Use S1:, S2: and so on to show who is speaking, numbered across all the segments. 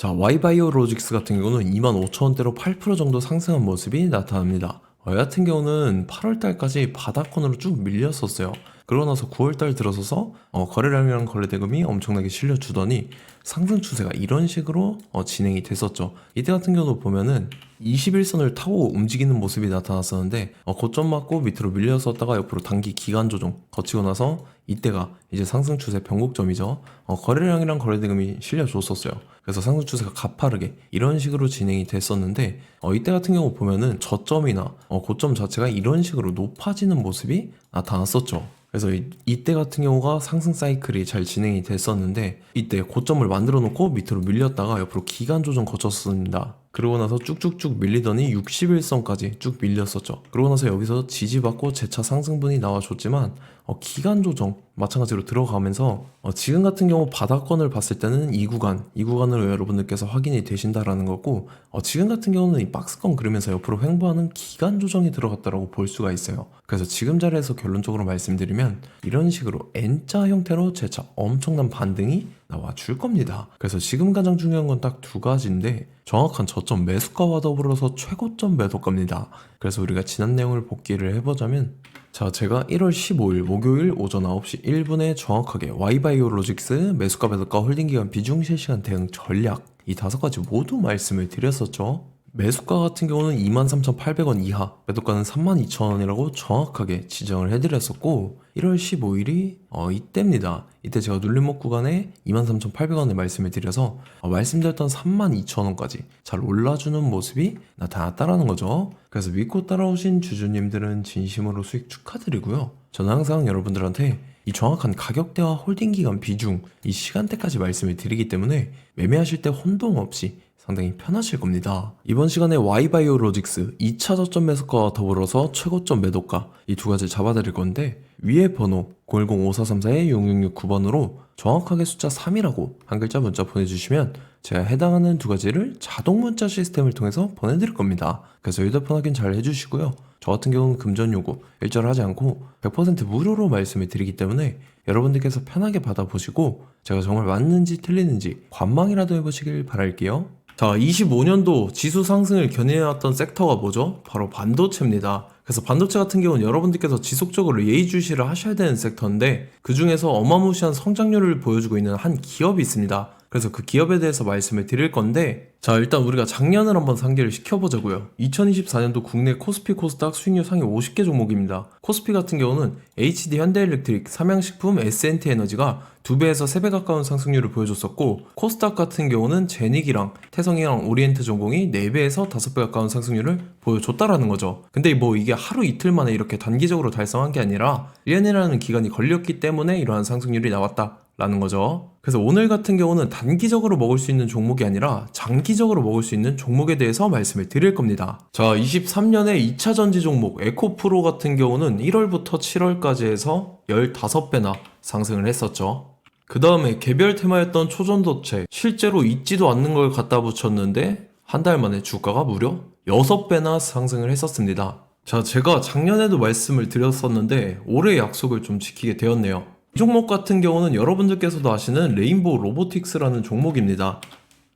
S1: 자, Y바이오로직스 같은 경우는 25,000원대로 8% 정도 상승한 모습이 나타납니다. 이 같은 경우는 8월달까지 바닥권으로 쭉 밀렸었어요. 그러고 나서 9월달 들어서서 거래량이랑 거래대금이 엄청나게 실려주더니 상승 추세가 이런 식으로 진행이 됐었죠. 이때 같은 경우도 보면은 21선을 타고 움직이는 모습이 나타났었는데 고점 맞고 밑으로 밀렸었다가 옆으로 단기 기간 조정 거치고 나서 이때가 이제 상승 추세 변곡점이죠. 거래량이랑 거래대금이 실려줬었어요. 그래서 상승 추세가 가파르게 이런 식으로 진행이 됐었는데 이때 같은 경우 보면은 저점이나 고점 자체가 이런 식으로 높아지는 모습이 나타났었죠. 그래서 이때 같은 경우가 상승 사이클이 잘 진행이 됐었는데 이때 고점을 만들어 놓고 밑으로 밀렸다가 옆으로 기간 조정 거쳤습니다. 그러고 나서 쭉쭉쭉 밀리더니 61선까지 쭉 밀렸었죠. 그러고 나서 여기서 지지받고 재차 상승분이 나와줬지만 기간 조정 마찬가지로 들어가면서 지금 같은 경우 바닥권을 봤을 때는 이 구간으로 여러분들께서 확인이 되신다라는 거고 지금 같은 경우는 이 박스권 그리면서 옆으로 횡보하는 기간 조정이 들어갔다라고 볼 수가 있어요. 그래서 지금 자리에서 결론적으로 말씀드리면 이런 식으로 N자 형태로 재차 엄청난 반등이 나와 줄 겁니다. 그래서 지금 가장 중요한 건 딱 두 가지인데 정확한 저점 매수가와 더불어서 최고점 매도가입니다. 그래서 우리가 지난 내용을 복기를 해보자면 자, 제가 1월 15일 목요일 오전 9시 1분에 정확하게 Y바이오로직스 매수가 매도가 홀딩기간 비중 실시간 대응 전략 이 5가지 모두 말씀을 드렸었죠. 매수가 같은 경우는 23,800원 이하, 매도가는 32,000원이라고 정확하게 지정을 해드렸었고 1월 15일이 이때입니다. 이때 제가 눌림목 구간에 23,800원을 말씀을 드려서 말씀드렸던 32,000원까지 잘 올라주는 모습이 나타났다라는 거죠. 그래서 믿고 따라오신 주주님들은 진심으로 수익 축하드리고요. 저는 항상 여러분들한테 이 정확한 가격대와 홀딩기간 비중, 이 시간대까지 말씀을 드리기 때문에 매매하실 때 혼동 없이 상당히 편하실 겁니다. 이번 시간에 Y바이오로직스 2차 저점 매수가와 더불어서 최고점 매도가 이 두 가지를 잡아드릴 건데 위에 번호 010-5434-6669번으로 정확하게 숫자 3이라고 한 글자 문자 보내주시면 제가 해당하는 두 가지를 자동 문자 시스템을 통해서 보내드릴 겁니다. 그래서 휴대폰 확인 잘 해주시고요. 저 같은 경우는 금전 요구 일절하지 않고 100% 무료로 말씀을 드리기 때문에 여러분들께서 편하게 받아보시고 제가 정말 맞는지 틀리는지 관망이라도 해보시길 바랄게요. 자, 25년도 지수 상승을 견인해왔던 섹터가 뭐죠? 바로 반도체입니다. 그래서 반도체 같은 경우는 여러분들께서 지속적으로 예의주시를 하셔야 되는 섹터인데 그 중에서 어마무시한 성장률을 보여주고 있는 한 기업이 있습니다. 그래서 그 기업에 대해서 말씀을 드릴 건데 자, 일단 우리가 작년을 한번 상기를 시켜보자고요. 2024년도 국내 코스피 코스닥 수익률 상위 50개 종목입니다. 코스피 같은 경우는 HD 현대일렉트릭, 삼양식품, S&T 에너지가 2배에서 3배 가까운 상승률을 보여줬었고 코스닥 같은 경우는 제닉이랑 태성이랑 오리엔트 전공이 4배에서 5배 가까운 상승률을 보여줬다라는 거죠. 근데 뭐 이게 하루 이틀 만에 이렇게 단기적으로 달성한 게 아니라 1년이라는 기간이 걸렸기 때문에 이러한 상승률이 나왔다 라는 거죠. 그래서 오늘 같은 경우는 단기적으로 먹을 수 있는 종목이 아니라 장기적으로 먹을 수 있는 종목에 대해서 말씀을 드릴 겁니다. 자, 23년에 2차 전지 종목 에코프로 같은 경우는 1월부터 7월까지 해서 15배나 상승을 했었죠. 그 다음에 개별 테마였던 초전도체 실제로 있지도 않는 걸 갖다 붙였는데 한 달 만에 주가가 무려 6배나 상승을 했었습니다. 자, 제가 작년에도 말씀을 드렸었는데 올해 약속을 좀 지키게 되었네요. 이 종목 같은 경우는 여러분들께서도 아시는 레인보우 로보틱스라는 종목입니다.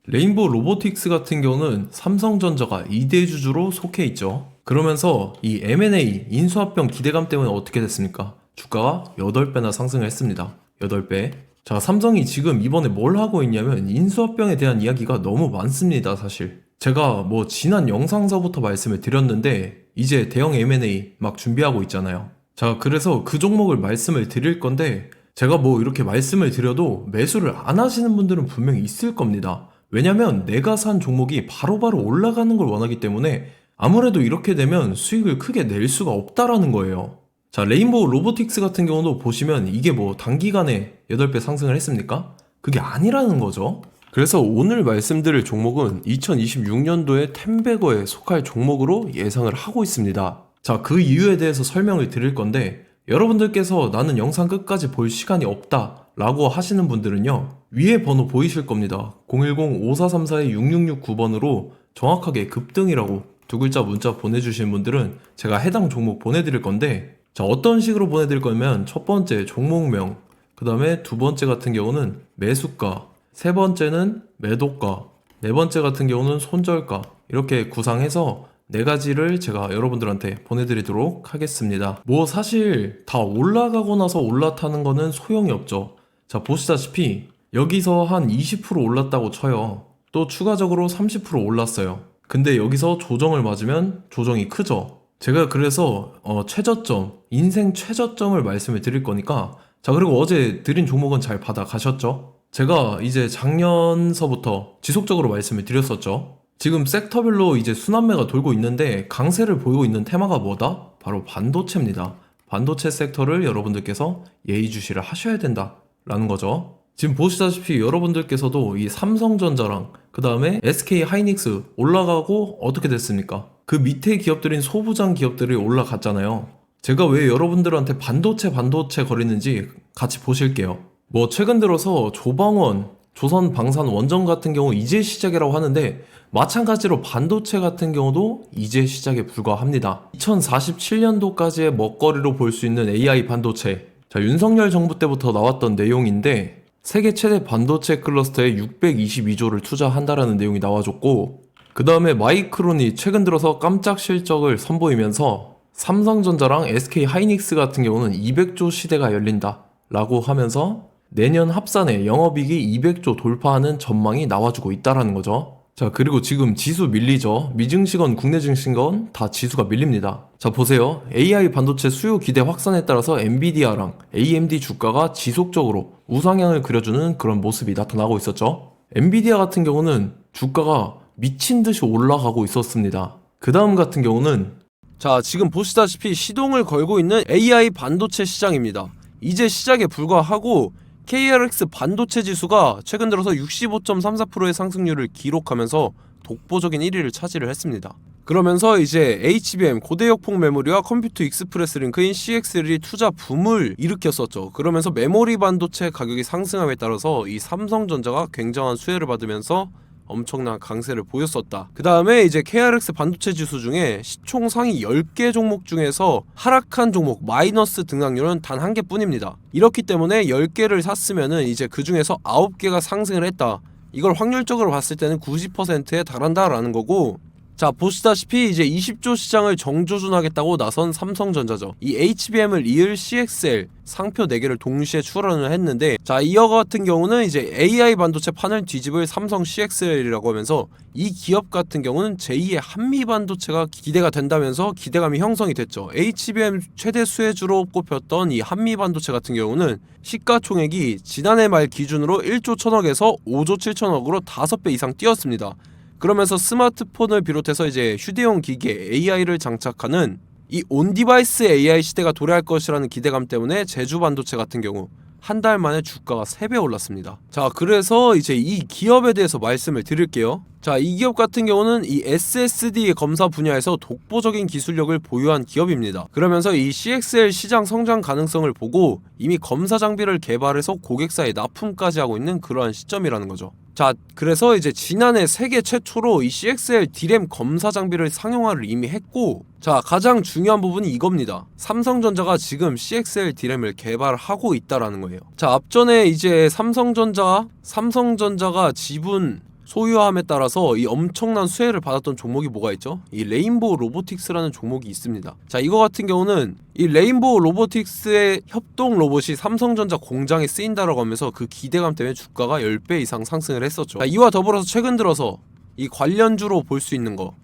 S1: 레인보우 로보틱스 같은 경우는 삼성전자가 2대 주주로 속해 있죠. 그러면서 이 M&A 인수합병 기대감 때문에 어떻게 됐습니까? 주가가 8배나 상승을 했습니다. 8배. 자, 삼성이 지금 이번에 뭘 하고 있냐면 인수합병에 대한 이야기가 너무 많습니다, 사실. 제가 뭐 지난 영상서부터 말씀을 드렸는데 이제 대형 M&A 막 준비하고 있잖아요. 자, 그래서 그 종목을 말씀을 드릴 건데 제가 뭐 이렇게 말씀을 드려도 매수를 안 하시는 분들은 분명히 있을 겁니다. 왜냐면 내가 산 종목이 바로바로 올라가는 걸 원하기 때문에 아무래도 이렇게 되면 수익을 크게 낼 수가 없다라는 거예요. 자, 레인보우 로보틱스 같은 경우도 보시면 이게 뭐 단기간에 8배 상승을 했습니까? 그게 아니라는 거죠. 그래서 오늘 말씀드릴 종목은 2026년도에 템베거에 속할 종목으로 예상을 하고 있습니다. 자, 그 이유에 대해서 설명을 드릴 건데 여러분들께서 나는 영상 끝까지 볼 시간이 없다 라고 하시는 분들은요 위에 번호 보이실 겁니다. 010-5434-6669번으로 정확하게 급등이라고 두 글자 문자 보내주신 분들은 제가 해당 종목 보내드릴 건데 자, 어떤 식으로 보내드릴 거냐면 첫 번째 종목명, 그 다음에 두 번째 같은 경우는 매수가, 세 번째는 매도가, 네 번째 같은 경우는 손절가. 이렇게 구상해서 네 가지를 제가 여러분들한테 보내드리도록 하겠습니다. 뭐 사실 다 올라가고 나서 올라타는 거는 소용이 없죠. 자, 보시다시피 여기서 한 20% 올랐다고 쳐요. 또 추가적으로 30% 올랐어요. 근데 여기서 조정을 맞으면 조정이 크죠. 제가 그래서 최저점, 인생 최저점을 말씀을 드릴 거니까, 자, 그리고 어제 드린 종목은 잘 받아가셨죠? 제가 이제 작년서부터 지속적으로 말씀을 드렸었죠. 지금 섹터별로 이제 순환매가 돌고 있는데 강세를 보이고 있는 테마가 뭐다? 바로 반도체입니다. 반도체 섹터를 여러분들께서 예의주시를 하셔야 된다라는 거죠. 지금 보시다시피 여러분들께서도 이 삼성전자랑 그 다음에 SK 하이닉스 올라가고 어떻게 됐습니까? 그 밑에 기업들인 소부장 기업들이 올라갔잖아요. 제가 왜 여러분들한테 반도체 거리는지 같이 보실게요. 뭐 최근 들어서 조방원, 조선방산 원전 같은 경우 이제 시작이라고 하는데, 마찬가지로 반도체 같은 경우도 이제 시작에 불과합니다. 2047년도까지의 먹거리로 볼 수 있는 AI 반도체. 자, 윤석열 정부 때부터 나왔던 내용인데, 세계 최대 반도체 클러스터에 622조를 투자한다라는 내용이 나와줬고, 그 다음에 마이크론이 최근 들어서 깜짝 실적을 선보이면서 삼성전자랑 SK 하이닉스 같은 경우는 200조 시대가 열린다 라고 하면서 내년 합산에 영업이익이 200조 돌파하는 전망이 나와주고 있다라는 거죠. 자, 그리고 지금 지수 밀리죠. 미증시건 국내 증시건 다 지수가 밀립니다. 자, 보세요. AI 반도체 수요 기대 확산에 따라서 엔비디아랑 AMD 주가가 지속적으로 우상향을 그려주는 그런 모습이 나타나고 있었죠. 엔비디아 같은 경우는 주가가 미친 듯이 올라가고 있었습니다. 그 다음 같은 경우는, 자, 지금 보시다시피 시동을 걸고 있는 AI 반도체 시장입니다. 이제 시작에 불과하고 KRX 반도체 지수가 최근 들어서 65.34%의 상승률을 기록하면서 독보적인 1위를 차지를 했습니다. 그러면서 이제 HBM 고대역폭 메모리와 컴퓨터 익스프레스 링크인 CXL이 투자 붐을 일으켰었죠. 그러면서 메모리 반도체 가격이 상승함에 따라서 이 삼성전자가 굉장한 수혜를 받으면서 엄청난 강세를 보였었다. 그 다음에 이제 KRX 반도체 지수 중에 시총 상위 10개 종목 중에서 하락한 종목 마이너스 등락률은 단 한 개뿐입니다. 이렇기 때문에 10개를 샀으면은 이제 그 중에서 9개가 상승을 했다. 이걸 확률적으로 봤을 때는 90%에 달한다라는 거고, 자, 보시다시피 이제 20조 시장을 정조준하겠다고 나선 삼성전자죠. 이 HBM을 이을 CXL 상표 4개를 동시에 출원을 했는데, 자, 이어 같은 경우는 이제 AI 반도체 판을 뒤집을 삼성 CXL이라고 하면서 이 기업 같은 경우는 제2의 한미 반도체가 기대가 된다면서 기대감이 형성이 됐죠. HBM 최대 수혜주로 꼽혔던 이 한미 반도체 같은 경우는 시가총액이 지난해 말 기준으로 1조 1000억에서 5조 7천억으로 5배 이상 뛰었습니다. 그러면서 스마트폰을 비롯해서 이제 휴대용 기기에 AI를 장착하는 이 온디바이스 AI 시대가 도래할 것이라는 기대감 때문에 제주 반도체 같은 경우 한 달 만에 주가가 3배 올랐습니다. 자, 그래서 이제 이 기업에 대해서 말씀을 드릴게요. 자, 이 기업 같은 경우는 이 SSD 검사 분야에서 독보적인 기술력을 보유한 기업입니다. 그러면서 이 CXL 시장 성장 가능성을 보고 이미 검사 장비를 개발해서 고객사에 납품까지 하고 있는 그러한 시점이라는 거죠. 자, 그래서 이제 지난해 세계 최초로 이 CXL D램 검사 장비를 상용화를 이미 했고, 자, 가장 중요한 부분이 이겁니다. 삼성전자가 지금 CXL D램을 개발하고 있다라는 거예요. 자, 앞전에 이제 삼성전자가 지분 소유함에 따라서 이 엄청난 수혜를 받았던 종목이 뭐가 있죠? 이 레인보우 로보틱스라는 종목이 있습니다. 자, 이거 같은 경우는 이 레인보우 로보틱스의 협동 로봇이 삼성전자 공장에 쓰인다라고 하면서 그 기대감 때문에 주가가 10배 이상 상승을 했었죠. 자, 이와 더불어서 최근 들어서 이 관련주로 볼 수 있는 거,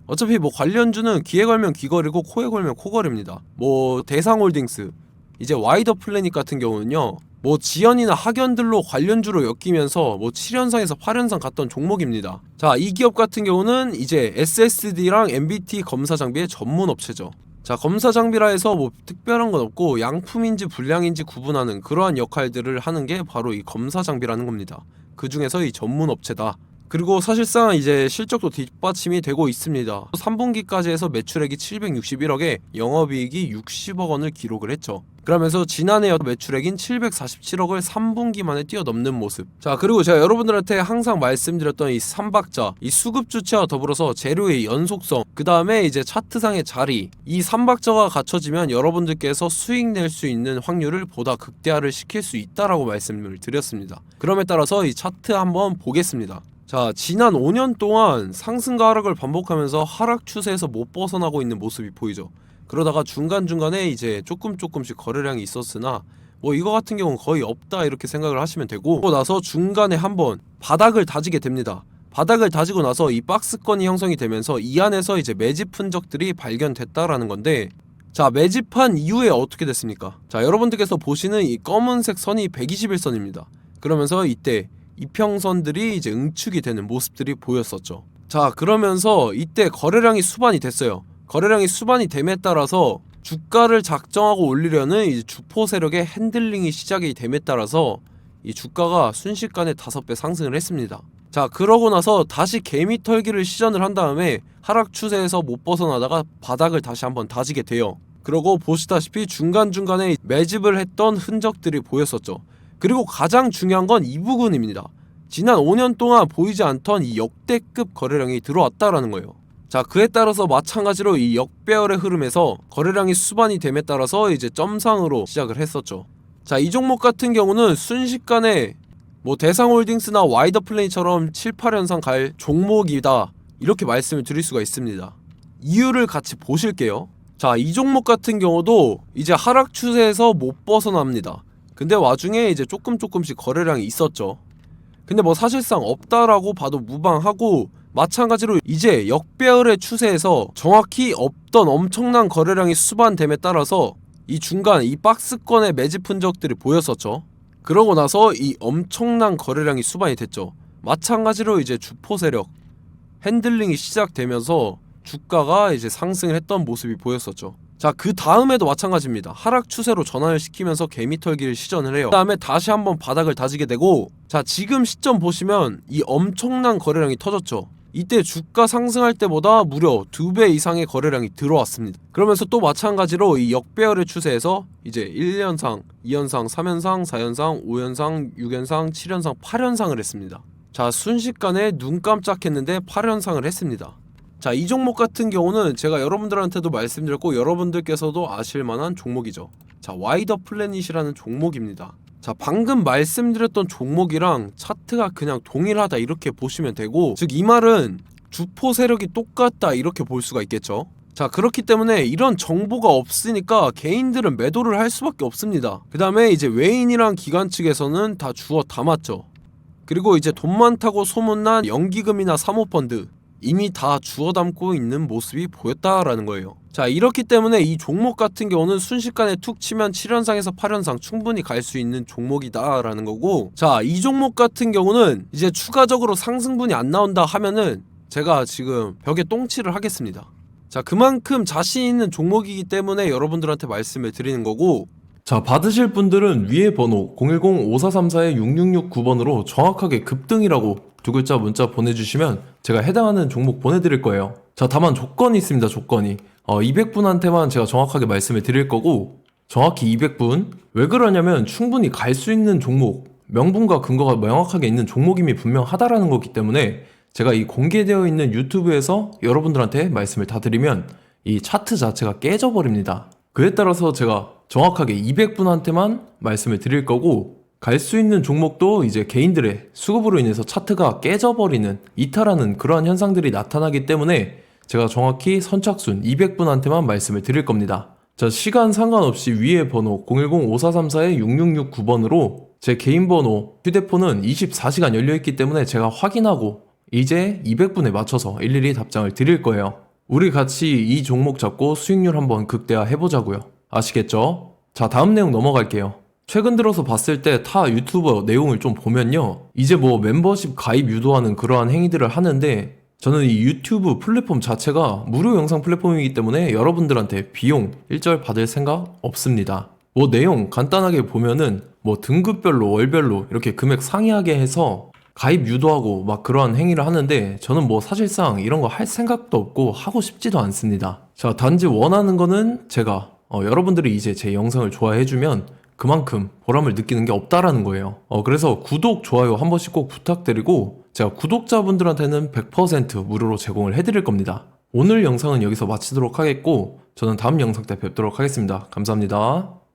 S1: 어차피 뭐 관련주는 귀에 걸면 귀걸이고 코에 걸면 코걸이입니다. 뭐 대상홀딩스, 이제 와이더 플래닛 같은 경우는요, 뭐 지연이나 학연들로 관련주로 엮이면서 뭐 7연상에서 8연상 갔던 종목입니다. 자, 이 기업 같은 경우는 이제 SSD랑 MBT 검사 장비의 전문 업체죠. 자, 검사 장비라 해서 뭐 특별한 건 없고 양품인지 불량인지 구분하는 그러한 역할들을 하는 게 바로 이 검사 장비라는 겁니다. 그 중에서 이 전문 업체다. 그리고 사실상 이제 실적도 뒷받침이 되고 있습니다. 3분기까지 해서 매출액이 761억에 영업이익이 60억 원을 기록을 했죠. 그러면서 지난해 매출액인 747억을 3분기 만에 뛰어넘는 모습. 자, 그리고 제가 여러분들한테 항상 말씀드렸던 이 3박자, 이 수급 주체와 더불어서 재료의 연속성, 그 다음에 이제 차트상의 자리, 이 3박자가 갖춰지면 여러분들께서 수익 낼 수 있는 확률을 보다 극대화를 시킬 수 있다라고 말씀을 드렸습니다. 그럼에 따라서 이 차트 한번 보겠습니다.
S2: 자, 지난 5년 동안 상승과 하락을 반복하면서 하락 추세에서 못 벗어나고 있는 모습이 보이죠. 그러다가 중간중간에 이제 조금씩 거래량이 있었으나 뭐 이거 같은 경우는 거의 없다 이렇게 생각을 하시면 되고, 그러고 나서 중간에 한번 바닥을 다지게 됩니다. 바닥을 다지고 나서 이 박스권이 형성이 되면서 이 안에서 이제 매집 흔적들이 발견됐다라는 건데, 자, 매집한 이후에 어떻게 됐습니까? 자, 여러분들께서 보시는 이 검은색 선이 121선입니다. 그러면서 이때 이평선들이 이제 응축이 되는 모습들이 보였었죠. 자, 그러면서 이때 거래량이 수반이 됐어요. 거래량이 수반이 됨에 따라서 주가를 작정하고 올리려는 이제 주포 세력의 핸들링이 시작이 됨에 따라서 이 주가가 순식간에 5배 상승을 했습니다. 자, 그러고 나서 다시 개미 털기를 시전을 한 다음에 하락 추세에서 못 벗어나다가 바닥을 다시 한번 다지게 돼요. 그러고 보시다시피 중간중간에 매집을 했던 흔적들이 보였었죠. 그리고 가장 중요한 건 이 부분입니다. 지난 5년 동안 보이지 않던 이 역대급 거래량이 들어왔다라는 거예요. 자, 그에 따라서 마찬가지로 이 역배열의 흐름에서 거래량이 수반이 됨에 따라서 이제 점상으로 시작을 했었죠. 자, 이 종목 같은 경우는 순식간에 뭐 대상홀딩스나 와이더플레이처럼 7, 8연상 갈 종목이다 이렇게 말씀을 드릴 수가 있습니다. 이유를 같이 보실게요. 자, 이 종목 같은 경우도 이제 하락 추세에서 못 벗어납니다. 근데 와중에 이제 조금씩 거래량이 있었죠. 근데 뭐 사실상 없다라고 봐도 무방하고, 마찬가지로 이제 역배열의 추세에서 정확히 없던 엄청난 거래량이 수반됨에 따라서 이 중간 이 박스권의 매집 흔적들이 보였었죠. 그러고 나서 이 엄청난 거래량이 수반이 됐죠. 마찬가지로 이제 주포 세력 핸들링이 시작되면서 주가가 이제 상승을 했던 모습이 보였었죠. 자, 그 다음에도 마찬가지입니다. 하락 추세로 전환을 시키면서 개미 털기를 시전을 해요. 그 다음에 다시 한번 바닥을 다지게 되고, 자, 지금 시점 보시면 이 엄청난 거래량이 터졌죠. 이때 주가 상승할 때보다 무려 2배 이상의 거래량이 들어왔습니다. 그러면서 또 마찬가지로 이 역배열의 추세에서 이제 1연상, 2연상, 3연상, 4연상, 5연상, 6연상, 7연상, 8연상을 했습니다. 자, 순식간에 눈 깜짝했는데 8연상을 했습니다. 자, 이 종목 같은 경우는 제가 여러분들한테도 말씀드렸고 여러분들께서도 아실만한 종목이죠. 자, 와이더 플래닛이라는 종목입니다. 자, 방금 말씀드렸던 종목이랑 차트가 그냥 동일하다 이렇게 보시면 되고, 즉 이 말은 주포 세력이 똑같다 이렇게 볼 수가 있겠죠. 자, 그렇기 때문에 이런 정보가 없으니까 개인들은 매도를 할 수밖에 없습니다. 그 다음에 이제 외인이랑 기관 측에서는 다 주워 담았죠. 그리고 이제 돈 많다고 소문난 연기금이나 사모펀드 이미 다 주워 담고 있는 모습이 보였다라는 거예요. 자, 이렇기 때문에 이 종목 같은 경우는 순식간에 툭 치면 7연상에서 8연상 충분히 갈 수 있는 종목이다 라는 거고, 자, 이 종목 같은 경우는 이제 추가적으로 상승분이 안 나온다 하면은 제가 지금 벽에 똥칠을 하겠습니다. 자, 그만큼 자신 있는 종목이기 때문에 여러분들한테 말씀을 드리는 거고,
S1: 자, 받으실 분들은 위에 번호 010-5434-6669번으로 정확하게 급등이라고 2글자 문자 보내주시면 제가 해당하는 종목 보내드릴 거예요. 자, 다만 조건이 있습니다. 조건이 200분한테만 제가 정확하게 말씀을 드릴 거고, 정확히 200분. 왜 그러냐면 충분히 갈 수 있는 종목, 명분과 근거가 명확하게 있는 종목임이 분명하다라는 거기 때문에 제가 이 공개되어 있는 유튜브에서 여러분들한테 말씀을 다 드리면 이 차트 자체가 깨져버립니다. 그에 따라서 제가 정확하게 200분한테만 말씀을 드릴 거고, 갈 수 있는 종목도 이제 개인들의 수급으로 인해서 차트가 깨져버리는, 이탈하는 그러한 현상들이 나타나기 때문에 제가 정확히 선착순 200분한테만 말씀을 드릴 겁니다. 자, 시간 상관없이 위에 번호 010-5434-6669번으로 제 개인 번호, 휴대폰은 24시간 열려있기 때문에 제가 확인하고 이제 200분에 맞춰서 일일이 답장을 드릴 거예요. 우리 같이 이 종목 잡고 수익률 한번 극대화 해보자고요. 아시겠죠? 자, 다음 내용 넘어갈게요. 최근 들어서 봤을 때 타 유튜버 내용을 좀 보면요, 이제 뭐 멤버십 가입 유도하는 그러한 행위들을 하는데, 저는 이 유튜브 플랫폼 자체가 무료 영상 플랫폼이기 때문에 여러분들한테 비용 일절 받을 생각 없습니다. 뭐 내용 간단하게 보면은 뭐 등급별로 월별로 이렇게 금액 상이하게 해서 가입 유도하고 막 그러한 행위를 하는데, 저는 뭐 사실상 이런 거 할 생각도 없고 하고 싶지도 않습니다. 자, 단지 원하는 거는 제가 여러분들이 이제 제 영상을 좋아해주면 그만큼 보람을 느끼는 게 없다라는 거예요. 그래서 구독, 좋아요 한 번씩 꼭 부탁드리고, 제가 구독자분들한테는 100% 무료로 제공을 해드릴 겁니다. 오늘 영상은 여기서 마치도록 하겠고, 저는 다음 영상 때 뵙도록 하겠습니다. 감사합니다.